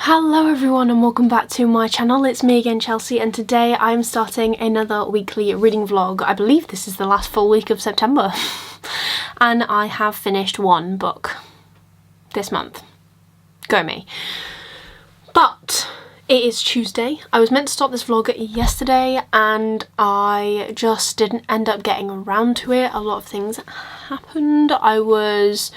Hello everyone and welcome back to my channel. It's me again, Chelsea, and today I'm starting another weekly reading vlog. I believe this is the last full week of September and I have finished one book this month. Go me. But it is Tuesday. I was meant to start this vlog yesterday and I just didn't end up getting around to it. A lot of things happened. I was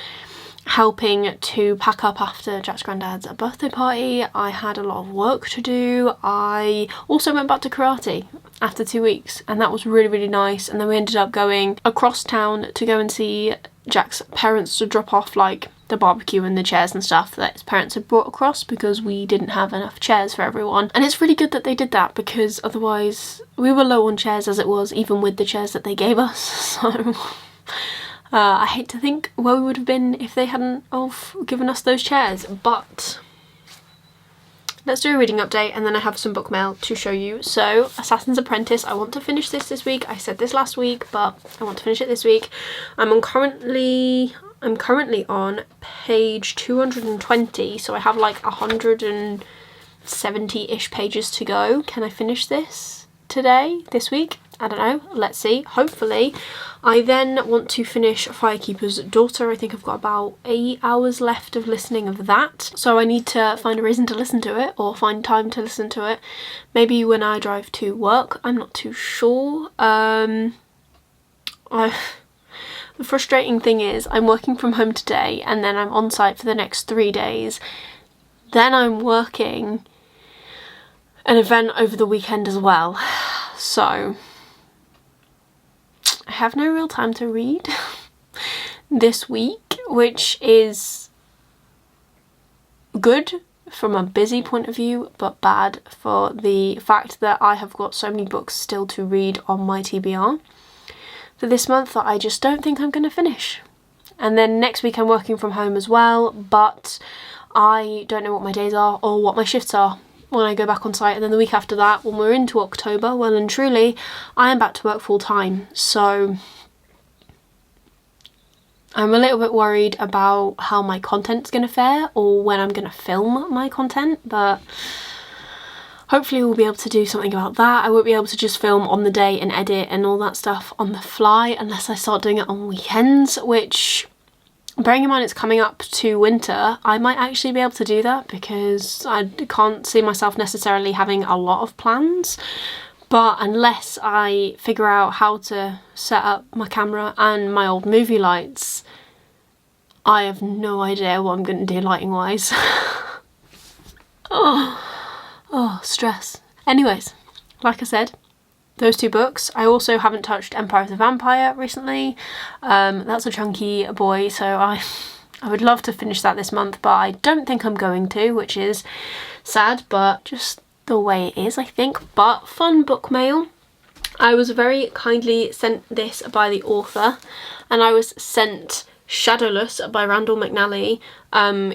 helping to pack up after Jack's granddad's birthday party. I had a lot of work to do. I also went back to karate after 2 weeks and that was really nice, and then we ended up going across town to go and see Jack's parents to drop off like the barbecue and the chairs and stuff that his parents had brought across because we didn't have enough chairs for everyone. And it's really good that they did that because otherwise we were low on chairs as it was, even with the chairs that they gave us. So I hate to think where we would have been if they hadn't given us those chairs, but let's do a reading update and then I have some book mail to show you. So, Assassin's Apprentice, I want to finish this week. I said this last week, but I want to finish it this week. I'm currently on page 220, so I have like 170-ish pages to go. Can I finish this this week? I don't know, let's see, hopefully. I then want to finish Firekeepers Daughter. I think I've got about 8 hours left of listening of that. So I need to find a reason to listen to it or find time to listen to it. Maybe when I drive to work, I'm not too sure. The frustrating thing is I'm working from home today and then I'm on site for the next 3 days. Then I'm working an event over the weekend as well. So I have no real time to read this week, which is good from a busy point of view, but bad for the fact that I have got so many books still to read on my TBR for this month that I just don't think I'm going to finish. And then next week I'm working from home as well, but I don't know what my days are or what my shifts are when I go back on site. And then the week after that, when we're into October, well and truly, I am back to work full time. So I'm a little bit worried about how my content's going to fare or when I'm going to film my content, but hopefully we'll be able to do something about that. I won't be able to just film on the day and edit and all that stuff on the fly unless I start doing it on weekends, which, bearing in mind it's coming up to winter, I might actually be able to do that because I can't see myself necessarily having a lot of plans. But unless I figure out how to set up my camera and my old movie lights, I have no idea what I'm going to do lighting wise. Oh, stress. Anyways, like I said, those 2 books. I also haven't touched Empire of the Vampire recently. That's a chunky boy, so I would love to finish that this month, but I don't think I'm going to, which is sad, but just the way it is, I think. But fun book mail. I was very kindly sent this by the author, and I was sent Shadowless by Randall McNally.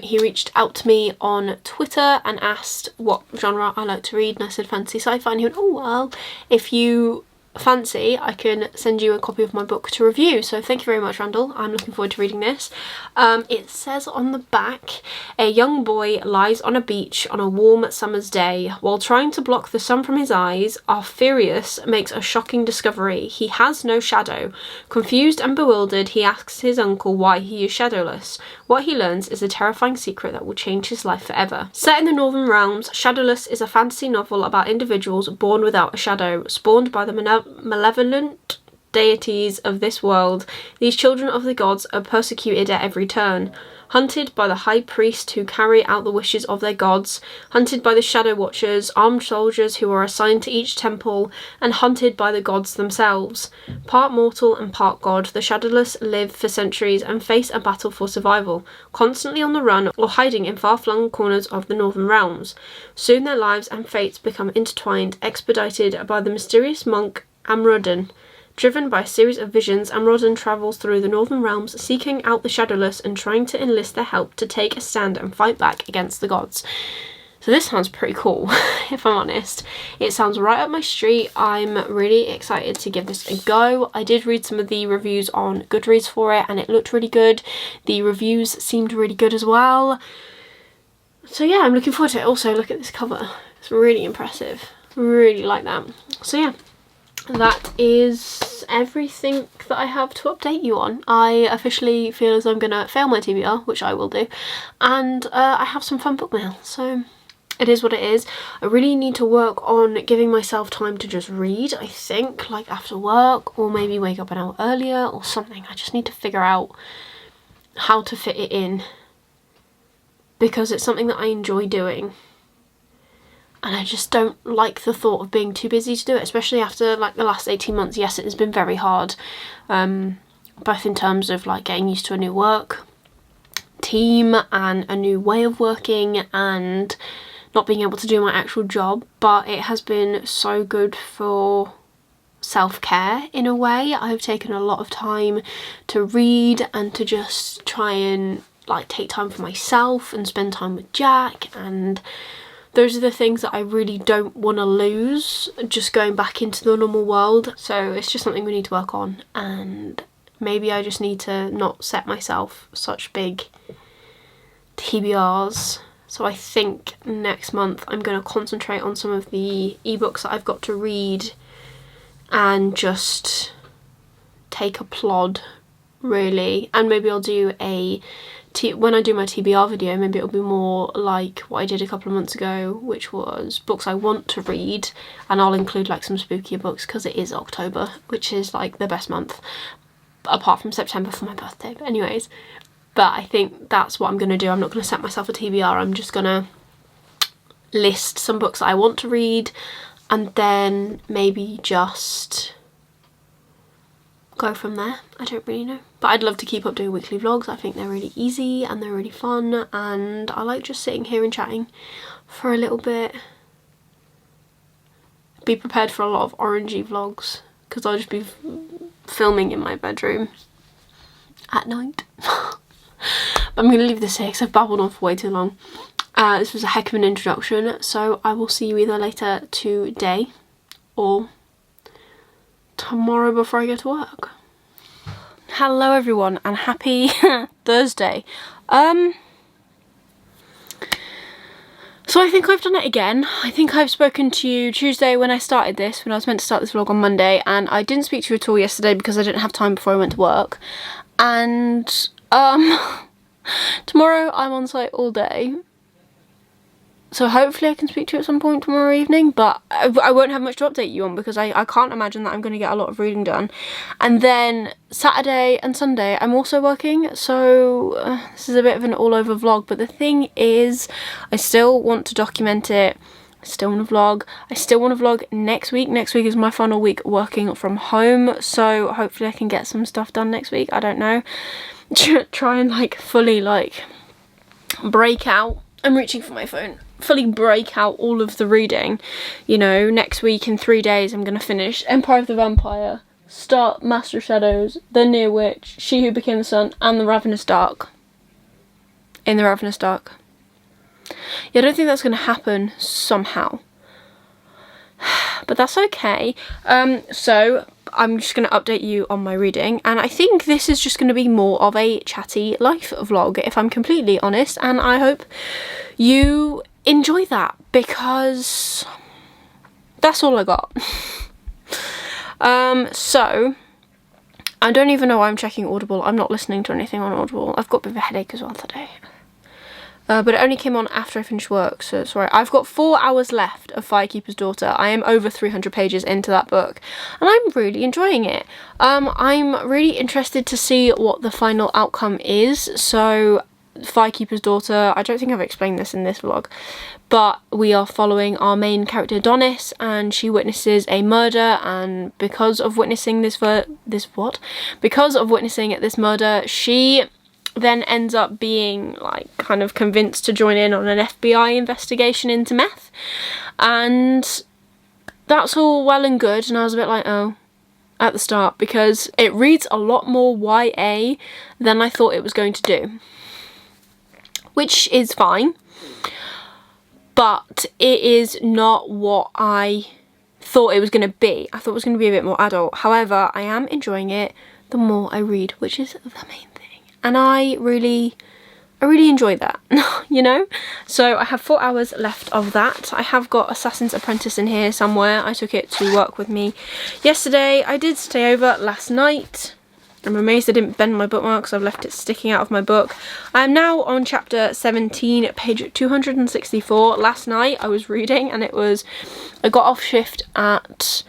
He reached out to me on Twitter and asked what genre I like to read, and I said fantasy sci-fi, and he went, oh well, if you fancy, I can send you a copy of my book to review. So thank you very much, Randall. I'm looking forward to reading this. It says on the back, a young boy lies on a beach on a warm summer's day. While trying to block the sun from his eyes, Arthurius makes a shocking discovery. He has no shadow. Confused and bewildered, he asks his uncle why he is shadowless. What he learns is a terrifying secret that will change his life forever. Set in the Northern Realms, Shadowless is a fantasy novel about individuals born without a shadow, spawned by the malevolent deities of this world. These children of the gods are persecuted at every turn. Hunted by the high priest who carry out the wishes of their gods, hunted by the shadow watchers, armed soldiers who are assigned to each temple, and hunted by the gods themselves. Part mortal and part god, the shadowless live for centuries and face a battle for survival, constantly on the run or hiding in far-flung corners of the Northern Realms. Soon their lives and fates become intertwined, expedited by the mysterious monk Amrodin. Driven by a series of visions, Amrodin travels through the Northern Realms, seeking out the Shadowless and trying to enlist their help to take a stand and fight back against the gods. So this sounds pretty cool, if I'm honest. It sounds right up my street. I'm really excited to give this a go. I did read some of the reviews on Goodreads for it and it looked really good. The reviews seemed really good as well. So yeah, I'm looking forward to it. Also, look at this cover. It's really impressive. Really like that. So yeah, that is everything that I have to update you on. I officially feel as though I'm gonna fail my TBR, which I will do, and I have some fun book mail, so it is what it is. I really need to work on giving myself time to just read, I think, like after work, or maybe wake up an hour earlier or something. I just need to figure out how to fit it in, because it's something that I enjoy doing. And I just don't like the thought of being too busy to do it, especially after like the last 18 months. Yes, it has been very hard, both in terms of like getting used to a new work team and a new way of working and not being able to do my actual job, but it has been so good for self-care in a way. I've taken a lot of time to read and to just try and like take time for myself and spend time with Jack, and those are the things that I really don't want to lose just going back into the normal world. So it's just something we need to work on, and maybe I just need to not set myself such big TBRs. So I think next month I'm going to concentrate on some of the ebooks that I've got to read and just take a plod, really. And maybe I'll do when I do my TBR video, maybe it'll be more like what I did a couple of months ago, which was books I want to read, and I'll include like some spookier books because it is October, which is like the best month apart from September for my birthday. But anyways, I think that's what I'm going to do. I'm not going to set myself a TBR. I'm just going to list some books that I want to read, and then maybe just go from there. I don't really know, but I'd love to keep up doing weekly vlogs. I think they're really easy and they're really fun, and I like just sitting here and chatting for a little bit. Be prepared for a lot of orangey vlogs because I'll just be filming in my bedroom at night. But I'm going to leave this here because I've babbled on for way too long. This was a heck of an introduction, so I will see you either later today or tomorrow before I go to work. Hello everyone and happy Thursday. So I think I've done it again. I think I've spoken to you Tuesday when I started this, when I was meant to start this vlog on Monday, and I didn't speak to you at all yesterday because I didn't have time before I went to work. And tomorrow I'm on site all day, so hopefully I can speak to you at some point tomorrow evening, but I won't have much to update you on because I can't imagine that I'm going to get a lot of reading done. And then Saturday and Sunday I'm also working, so this is a bit of an all over vlog, but the thing is I still want to document it. I still want to vlog. I still want to vlog next week. Next week is my final week working from home, so hopefully I can get some stuff done next week. I don't know. Try and like fully like break out. I'm reaching for my phone. Fully break out all of the reading. You know, next week in 3 days I'm going to finish Empire of the Vampire, start Master of Shadows, The Near Witch, She Who Became the Sun, and The Ravenous Dark. In The Ravenous Dark. Yeah, I don't think that's going to happen somehow. But that's okay. So I'm just going to update you on my reading, and I think this is just going to be more of a chatty life vlog, if I'm completely honest, and I hope you enjoy that because that's all I got. So I don't even know why I'm checking Audible. I'm not listening to anything on Audible. I've got a bit of a headache as well today. But it only came on after I finished work, so sorry. I've got 4 hours left of Firekeepers Daughter. I am over 300 pages into that book, and I'm really enjoying it. I'm really interested to see what the final outcome is. So, Firekeepers Daughter, I don't think I've explained this in this vlog, but we are following our main character Donis, and she witnesses a murder, and because of witnessing this murder, she then ends up being like kind of convinced to join in on an FBI investigation into meth, and that's all well and good, and I was a bit like, oh, at the start, because it reads a lot more YA than I thought it was going to do, which is fine, but it is not what I thought it was going to be. I thought it was going to be a bit more adult. However, I am enjoying it the more I read, which is the main thing. And I really I really enjoy that, you know? So I have 4 hours left of that. I have got Assassin's Apprentice in here somewhere. I took it to work with me yesterday. I did stay over last night. I'm amazed I didn't bend my bookmarks. I've left it sticking out of my book. I am now on chapter 17, page 264. Last night I was reading and I got off shift at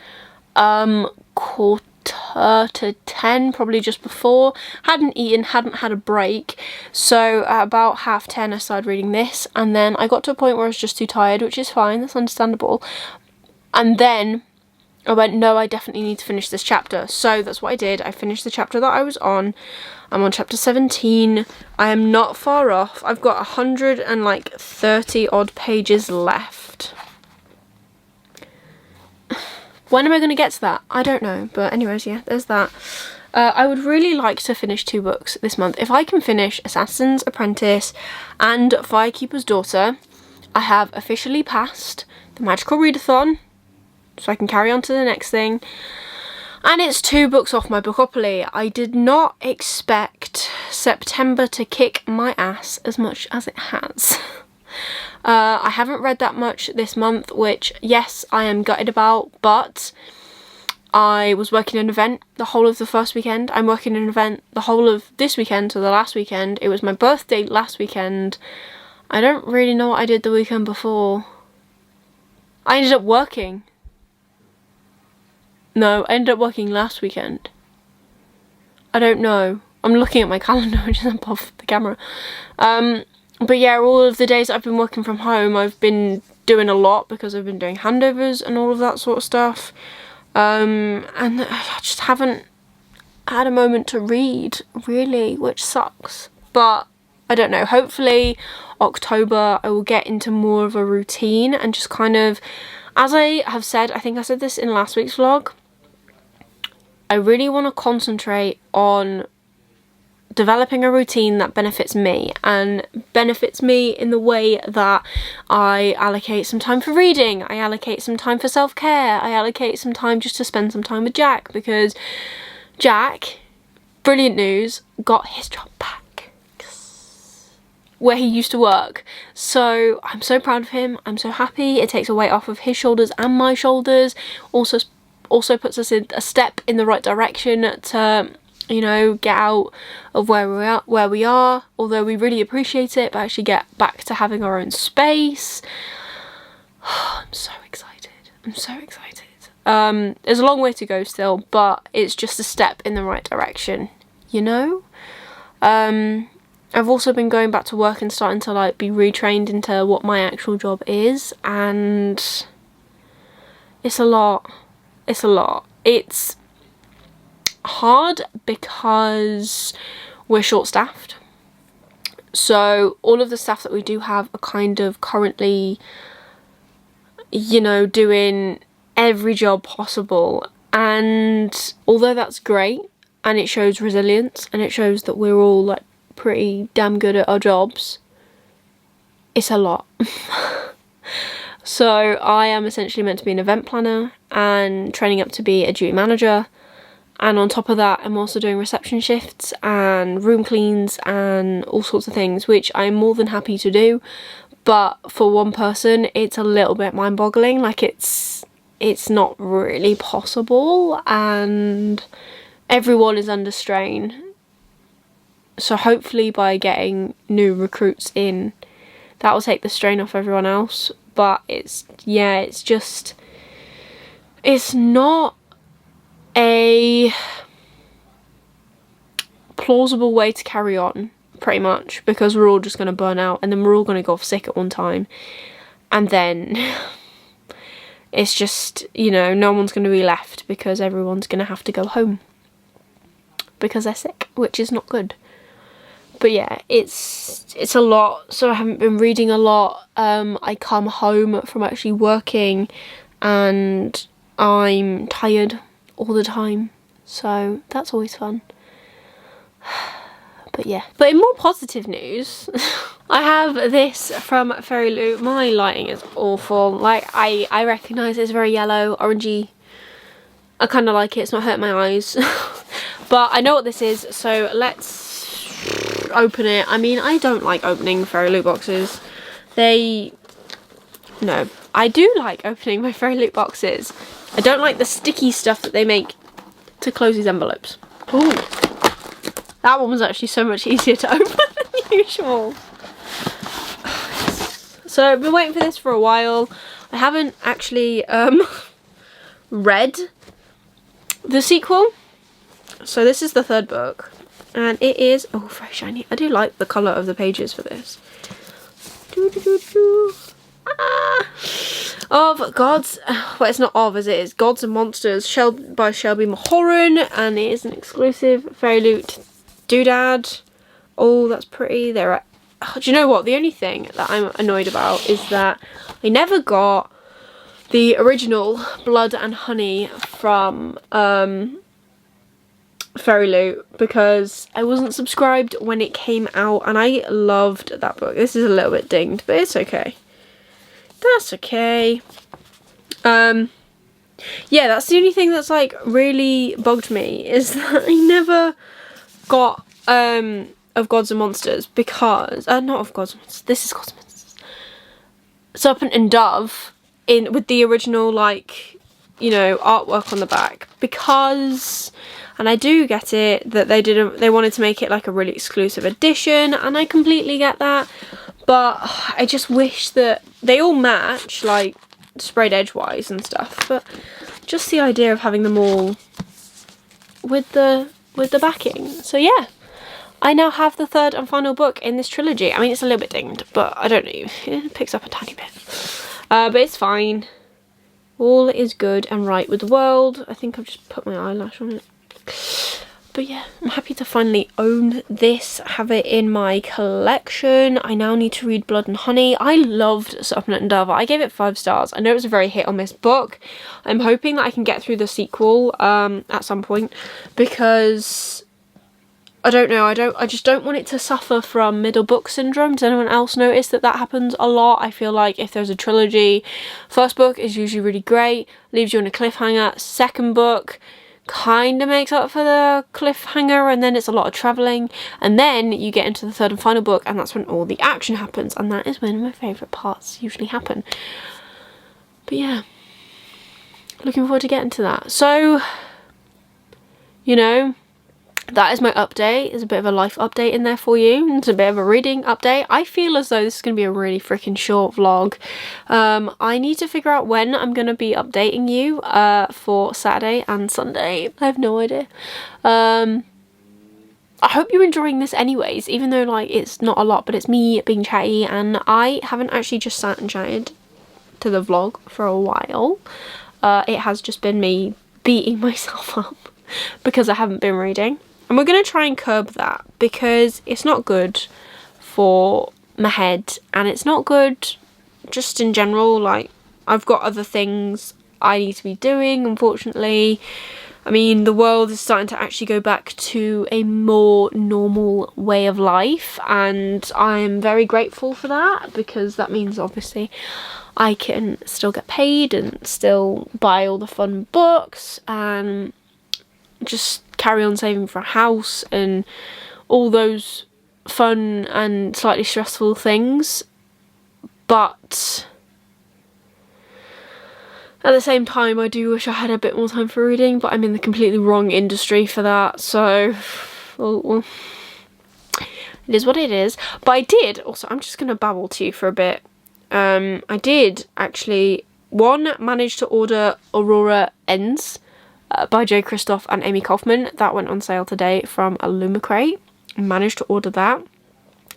9:45, probably just before. Hadn't eaten, hadn't had a break. So at about 10:30 I started reading this, and then I got to a point where I was just too tired, which is fine, that's understandable. And then I went, no, I definitely need to finish this chapter. So that's what I did. I finished the chapter that I was on. I'm on chapter 17. I am not far off. I've got 130 odd pages left. When am I going to get to that? I don't know. But anyways, yeah, there's that. I would really like to finish 2 books this month. If I can finish Assassin's Apprentice and Firekeepers Daughter, I have officially passed the Magical Readathon. So I can carry on to the next thing. And it's 2 books off my Bookopoly. I did not expect September to kick my ass as much as it has. I haven't read that much this month, which, yes, I am gutted about, but I was working an event the whole of the first weekend. I'm working an event the whole of this weekend to the last weekend. It was my birthday last weekend. I don't really know what I did the weekend before. I ended up working. No, I ended up working last weekend. I don't know. I'm looking at my calendar, which is above the camera. But yeah, all of the days I've been working from home, I've been doing a lot because I've been doing handovers and all of that sort of stuff. And I just haven't had a moment to read, really, which sucks. But I don't know, hopefully October I will get into more of a routine and just kind of, as I have said, I think I said this in last week's vlog, I really want to concentrate on developing a routine that benefits me, and benefits me in the way that I allocate some time for reading, I allocate some time for self-care, I allocate some time just to spend some time with Jack, because Jack, brilliant news, got his job back where he used to work. So I'm so proud of him, I'm so happy. It takes a weight off of his shoulders and my shoulders, also puts us in a step in the right direction to, you know, get out of where we are, although we really appreciate it, but actually get back to having our own space. I'm so excited. I'm so excited. There's a long way to go still, but it's just a step in the right direction, you know? I've also been going back to work and starting to like be retrained into what my actual job is, and it's a lot. It's a lot. It's hard because we're short-staffed. So all of the staff that we do have are kind of currently, you know, doing every job possible. And although that's great and it shows resilience and it shows that we're all like pretty damn good at our jobs, it's a lot. So I am essentially meant to be an event planner and training up to be a duty manager. And on top of that, I'm also doing reception shifts and room cleans and all sorts of things, which I'm more than happy to do. But for one person, it's a little bit mind-boggling. Like it's not really possible, and everyone is under strain. So hopefully by getting new recruits in, that will take the strain off everyone else. But it's not a plausible way to carry on, pretty much, because we're all just going to burn out, and then we're all going to go off sick at one time, and then it's just, you know, no one's going to be left because everyone's going to have to go home because they're sick, which is not good. But yeah, it's a lot. So I haven't been reading a lot. I come home from actually working and I'm tired all the time, so that's always fun. But yeah. But in more positive news, I have this from Fairy Lou. My lighting is awful. Like, I recognise it's very yellow, orangey. I kind of like it. It's not hurting my eyes. But I know what this is, so let's... open it. I mean, I don't like opening fairy loot boxes. No, I do like opening my fairy loot boxes. I don't like the sticky stuff that they make to close these envelopes. Ooh, that one was actually so much easier to open than usual. So I've been waiting for this for a while. I haven't actually read the sequel. So this is the third book, and it is, oh, very shiny. I do like the colour of the pages for this. Of Gods, well, it's not of, is it? It's Gods and Monsters by Shelby Mahoran, and it is an exclusive Fairy Loot doodad. Oh, that's pretty. There are, oh, do you know what? The only thing that I'm annoyed about is that I never got the original Blood and Honey from Fairy Loot because I wasn't subscribed when it came out, and I loved that book. This is a little bit dinged, but it's okay. That's okay. Yeah, that's the only thing that's like really bugged me, is that I never got of Gods and Monsters because not of Gods and Monsters. This is Gods and Monsters. Serpent and Dove with the original, like, you know, artwork on the back, because, and I do get it that they wanted to make it like a really exclusive edition, and I completely get that, but I just wish that they all match, like sprayed edgewise and stuff, but just the idea of having them all with the backing. So yeah, I now have the third and final book in this trilogy. I mean, it's a little bit dinged, but I don't know, it picks up a tiny bit, but it's fine. All is good and right with the world. I think I've just put my eyelash on it. But yeah, I'm happy to finally own this, have it in my collection. I now need to read Blood and Honey. I loved Serpent and Dove. I gave it 5 stars. I know it was a very hit or miss book. I'm hoping that I can get through the sequel at some point, because I don't know, I just don't want it to suffer from middle book syndrome. Does anyone else notice that happens a lot? I feel like if there's a trilogy, first book is usually really great, leaves you on a cliffhanger. Second book kind of makes up for the cliffhanger, and then it's a lot of travelling, and then you get into the third and final book, and that's when all the action happens, and that is when my favourite parts usually happen. But yeah, looking forward to getting to that. So, you know, that is my update. There's a bit of a life update in there for you. It's a bit of a reading update. I feel as though this is going to be a really freaking short vlog. I need to figure out when I'm going to be updating you for Saturday and Sunday. I have no idea. I hope you're enjoying this anyways, even though like it's not a lot, but it's me being chatty, and I haven't actually just sat and chatted to the vlog for a while. It has just been me beating myself up because I haven't been reading. And we're going to try and curb that, because it's not good for my head, and it's not good just in general. Like, I've got other things I need to be doing, unfortunately. I mean, the world is starting to actually go back to a more normal way of life, and I'm very grateful for that, because that means obviously I can still get paid and still buy all the fun books and just carry on saving for a house and all those fun and slightly stressful things. But at the same time, I do wish I had a bit more time for reading, but I'm in the completely wrong industry for that, so well, it is what it is. But I did also, I'm just going to babble to you for a bit. I did actually manage to order Aurora Ends by Jay Kristoff and Amy Kaufman. That went on sale today from Illumicrate. Managed to order that.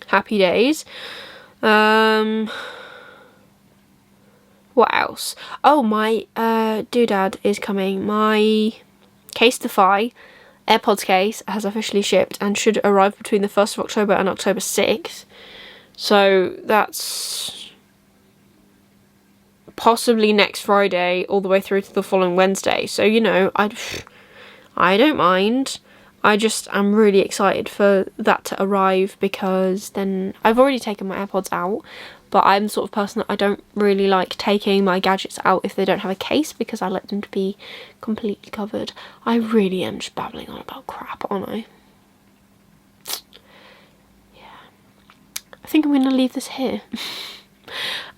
Happy days. What else? Oh, my doodad is coming. My Case Defy AirPods case has officially shipped and should arrive between the 1st of October and October 6th. So that's possibly next Friday all the way through to the following Wednesday. So, you know, I don't mind. I'm really excited for that to arrive, because then I've already taken my AirPods out, but I'm the sort of person that I don't really like taking my gadgets out if they don't have a case, because I like them to be completely covered. I really am just babbling on about crap, aren't I? think I'm going to leave this here.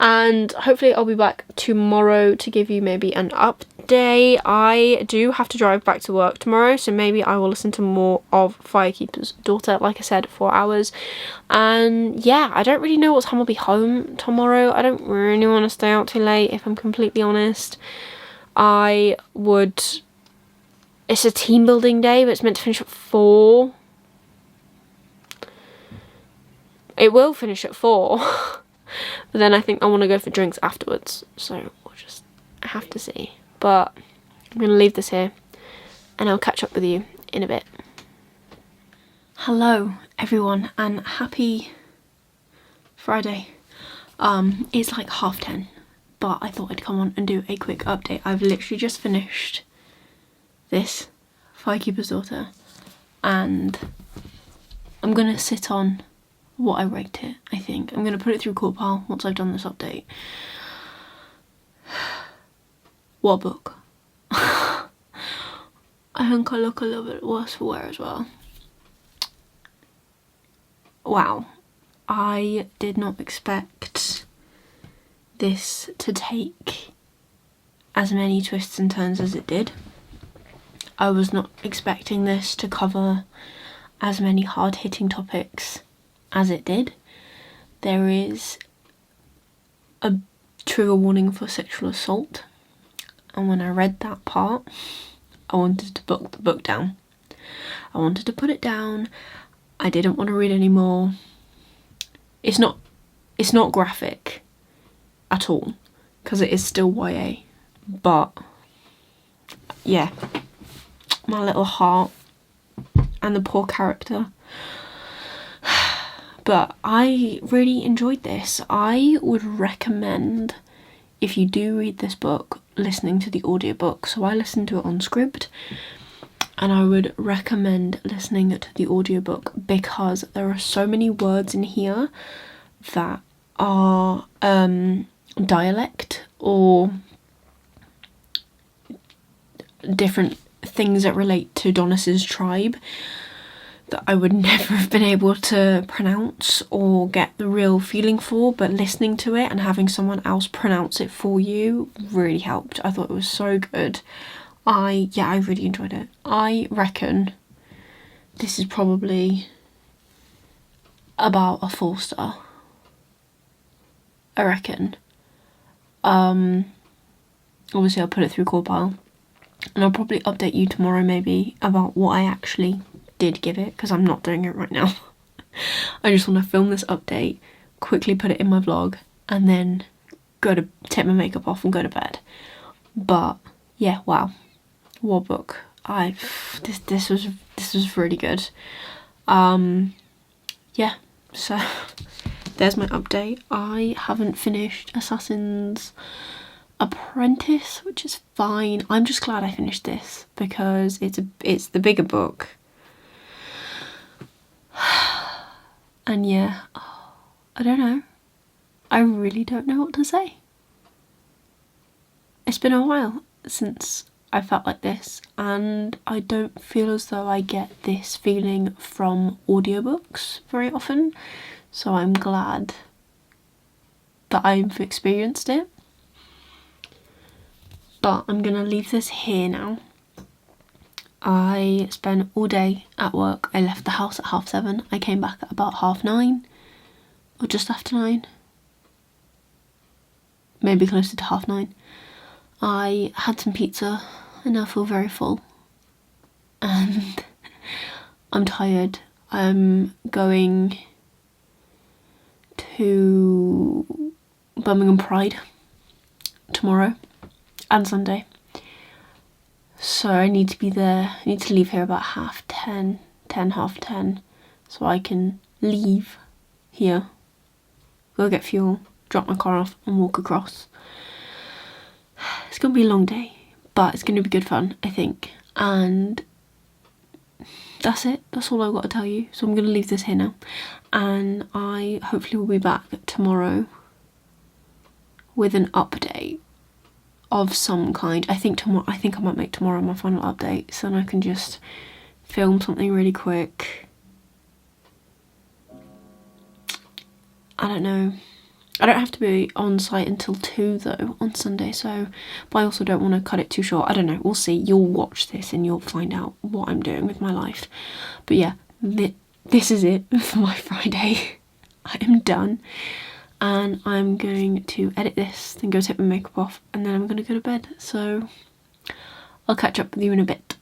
And hopefully I'll be back tomorrow to give you maybe an update. I do have to drive back to work tomorrow, so maybe I will listen to more of Firekeepers Daughter, like I said, 4 hours. And yeah, I don't really know what time I'll be home tomorrow. I don't really want to stay out too late, if I'm completely honest. It's a team building day, but it's meant to finish at 4. It will finish at 4. But then I think I want to go for drinks afterwards, so we'll just have to see. But I'm going to leave this here, and I'll catch up with you in a bit. Hello everyone, and happy Friday. It's like 10:30, but I thought I'd come on and do a quick update. I've literally just finished this Firekeepers Daughter, and I'm going to sit on what I rate it. I think I'm going to put it through Court Pile once I've done this update. What a book. I think I look a little bit worse for wear as well. Wow, I did not expect this to take as many twists and turns as it did. I was not expecting this to cover as many hard-hitting topics as it did. There is a trigger warning for sexual assault, and when I read that part, I wanted to put the book down. I wanted to put it down. I didn't want to read any more. It's not graphic at all, because it is still YA, but yeah, my little heart and the poor character. But I really enjoyed this. I would recommend, if you do read this book, listening to the audiobook. So I listened to it on Scribd, and I would recommend listening to the audiobook because there are so many words in here that are dialect or different things that relate to Donis's tribe that I would never have been able to pronounce or get the real feeling for, but listening to it and having someone else pronounce it for you really helped. I thought it was so good. I really enjoyed it. I reckon this is probably about a 4-star. I reckon. Obviously I'll put it through Court Pile, and I'll probably update you tomorrow maybe about what I actually did give it, because I'm not doing it right now. I just want to film this update, quickly put it in my vlog, and then go to take my makeup off and go to bed. But yeah, wow, what a book. This was really good. Yeah, so there's my update. I haven't finished Assassin's Apprentice, which is fine. I'm just glad I finished this because it's the bigger book. And yeah, I don't know. I really don't know what to say. It's been a while since I felt like this, and I don't feel as though I get this feeling from audiobooks very often, so I'm glad that I've experienced it. But I'm gonna leave this here now. I spent all day at work. I left the house at 7:30. I came back at about 9:30, or just after 9. Maybe closer to 9:30. I had some pizza and I feel very full. And I'm tired. I'm going to Birmingham Pride tomorrow and Sunday. So I need to be there. I need to leave here about 10:30, 10:30, so I can leave here, go get fuel, drop my car off and walk across. It's going to be a long day, but it's going to be good fun, I think. And that's it. That's all I've got to tell you. So I'm going to leave this here now. And I hopefully will be back tomorrow with an update of some kind. I think I might make tomorrow my final update, so then I can just film something really quick I don't know. I don't have to be on site until 2 though on Sunday, so, but I also don't want to cut it too short. I don't know, we'll see. You'll watch this and you'll find out what I'm doing with my life. But yeah, this is it for my Friday. I am done, and I'm going to edit this, then go take my makeup off, and then I'm going to go to bed. So I'll catch up with you in a bit.